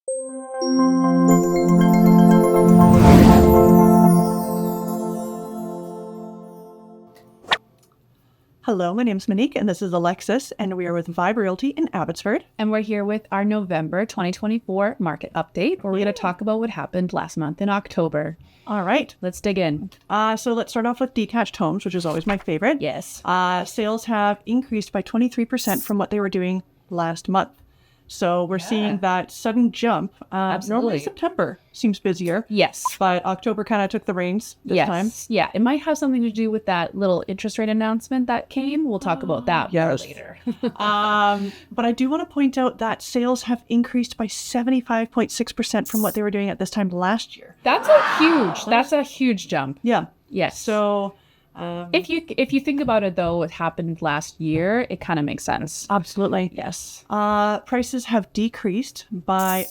Hello, my name's Monique, and this is Alexis, and we are with Vibe Realty in Abbotsford. And we're here with our November 2024 market update, where we're going to talk about what happened last month in October. All right. Let's dig in. So let's start off with detached homes, which is always my favorite. Yes. Sales have increased by 23% from what they were doing last month. So we're seeing that sudden jump. Absolutely. Normally September seems busier. Yes. But October kind of took the reins this time. Yeah. It might have something to do with that little interest rate announcement that came. We'll talk about that later. But I do want to point out that sales have increased by 75.6% from what they were doing at this time last year. That's a huge jump. Yeah. Yes. So if you think about it, though, what happened last year, it kind of makes sense. Absolutely. Yes. Prices have decreased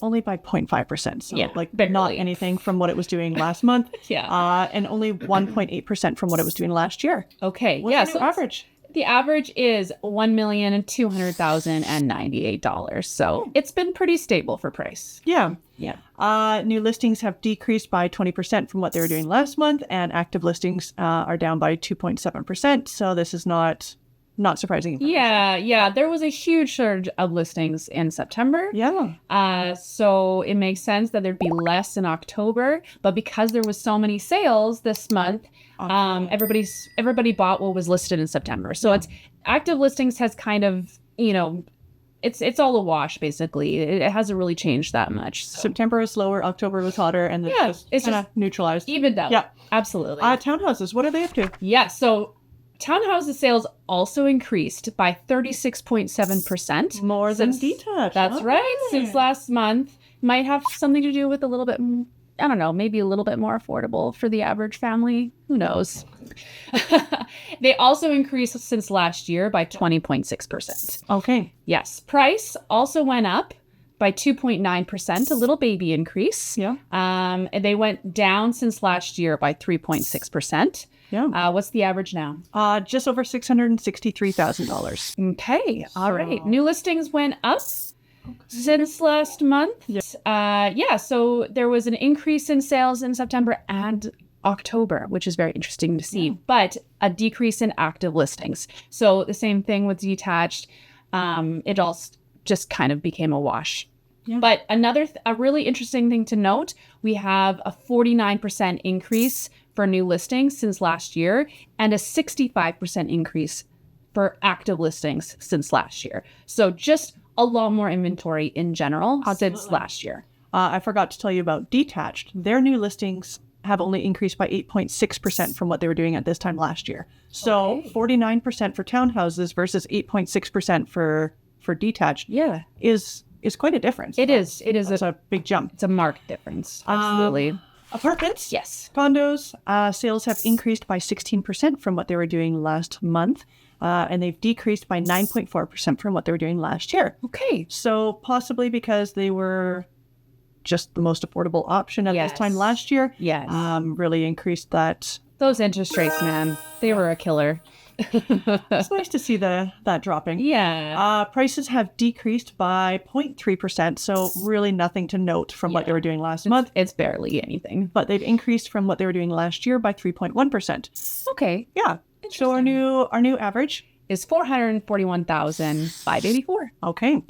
only by 0.5%. So barely. Not anything from what it was doing last month. Yeah. And only 1.8% from what it was doing last year. Okay. What's the new average? The average is $1,200,098. So it's been pretty stable for price. Yeah. Yeah. New listings have decreased by 20% from what they were doing last month, and active listings are down by 2.7%. So this is not surprising. Yeah. There was a huge surge of listings in September. Yeah. So it makes sense that there'd be less in October, but because there was so many sales this month, everybody bought what was listed in September. So it's active listings has kind of, it's all a wash basically. It hasn't really changed that much. So. September is slower, October was hotter, and it's kind of neutralized. Evened out. Yeah, absolutely. Townhouses, what are they up to? Yeah, so townhouses sales also increased by 36.7%. More than detached. That's right. Since last month. Might have something to do with a little bit, I don't know, maybe a little bit more affordable for the average family. Who knows? They also increased since last year by 20.6%. Okay. Yes. Price also went up by 2.9%, a little baby increase. Yeah. And they went down since last year by 3.6%. Yeah. What's the average now? Just over $663,000. Okay. All right. New listings went up since last month. So there was an increase in sales in September and October, which is very interesting to see, but a decrease in active listings. So the same thing with detached. It all just kind of became a wash. Yeah. But a really interesting thing to note, we have a 49% increase for new listings since last year and a 65% increase for active listings since last year. So just a lot more inventory in general since last year. I forgot to tell you about Detached. Their new listings have only increased by 8.6% from what they were doing at this time last year. So 49% for townhouses versus 8.6% for Detached is quite a difference. It is. It's a big jump. It's a marked difference. Absolutely. Apartments? Yes. Condos, sales have increased by 16% from what they were doing last month. And they've decreased by 9.4% from what they were doing last year. Okay. So possibly because they were just the most affordable option at this time last year. Yes. Really increased that. Those interest rates, man, they were a killer. It's nice to see that dropping. Yeah. Prices have decreased by 0.3%. So really nothing to note from what they were doing last month. It's barely anything. But they've increased from what they were doing last year by 3.1%. Okay. Yeah. So our new average is $441,584. Okay.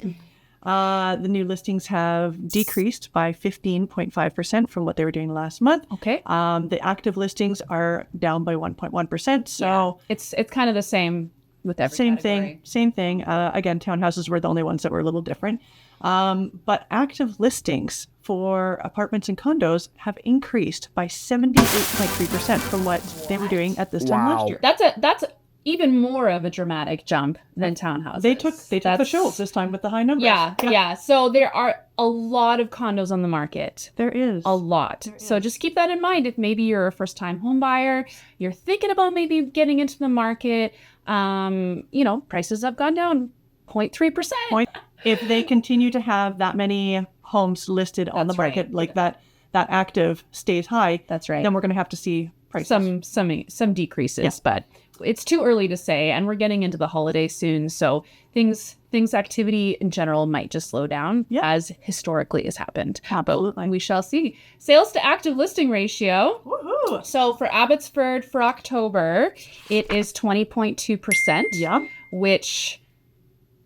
The new listings have decreased by 15.5% from what they were doing last month. Okay. The active listings are down by 1.1%. So it's kind of the same with every category. Same thing. Again, townhouses were the only ones that were a little different. But active listings for apartments and condos have increased by 78.3% from what they were doing at this time last year. That's even more of a dramatic jump than townhouses. They took the show this time with the high numbers. Yeah. So there are a lot of condos on the market. There is. A lot. So just keep that in mind. If maybe you're a first-time home buyer, you're thinking about maybe getting into the market, prices have gone down 0.3%. If they continue to have that many homes listed on the market, like that active stays high, that's right. Then we're going to have to see prices. Some decreases, but it's too early to say, and we're getting into the holiday soon, so things activity in general might just slow down, as historically has happened. Absolutely. But we shall see. Sales to active listing ratio. Woohoo! So for Abbotsford for October, it is 20.2%. Yeah. Which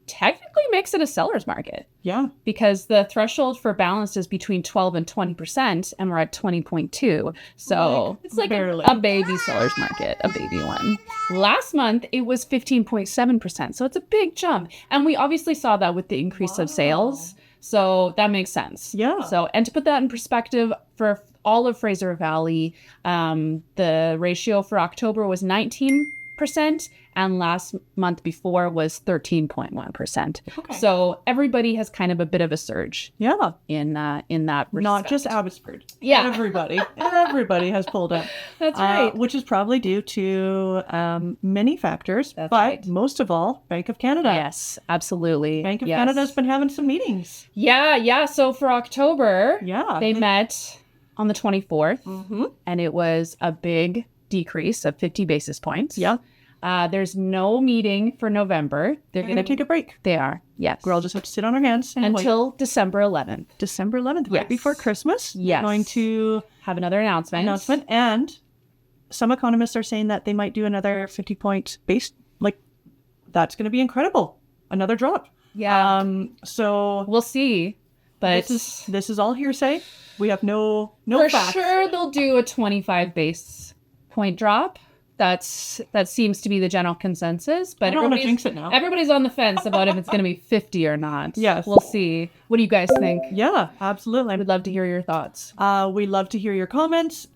technically makes it a seller's market. Yeah. Because the threshold for balance is between 12 and 20%, and we're at 20.2. So it's like a baby seller's market, a baby one. Last month, it was 15.7%. So it's a big jump. And we obviously saw that with the increase of sales. So that makes sense. Yeah. So, and to put that in perspective, for all of Fraser Valley, the ratio for October was 19%. And last month before was 13.1%. Okay. So everybody has kind of a bit of a surge. Yeah. In that respect. Not just Abbotsford. Yeah. Everybody has pulled up. That's right. Which is probably due to many factors, but most of all, Bank of Canada. Yes, absolutely. Bank of Canada has been having some meetings. Yeah. So for October, they met on the 24th, and it was a big decrease of 50 basis points. Yeah. There's no meeting for November. They're going to take a break. They are, yes. We'll all just have to sit on our hands and until December 11th. December 11th, right before Christmas. Yes. We're going to have another announcement. And some economists are saying that they might do another 50-point base. Like, that's going to be incredible. Another drop. Yeah. So we'll see. But this is all hearsay. We have no facts. For sure, they'll do a 25 base point drop. That seems to be the general consensus. But I don't want to jinx it now. Everybody's on the fence about if it's going to be 50 or not. Yes. We'll see. What do you guys think? Yeah, absolutely. I would love to hear your thoughts. We love to hear your comments.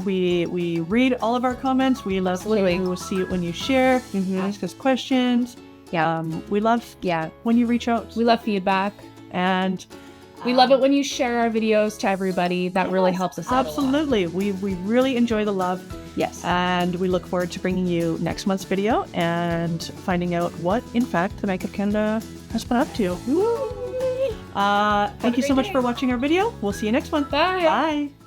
We read all of our comments. We love to see it when you share, ask us questions. Yeah. We love when you reach out. We love feedback. And we love it when you share our videos to everybody. That really helps us out. Absolutely. We really enjoy the love. Yes. And we look forward to bringing you next month's video and finding out what, in fact, the Bank of Canada has been up to. Thank you so much for watching our video. We'll see you next month. Bye. Bye.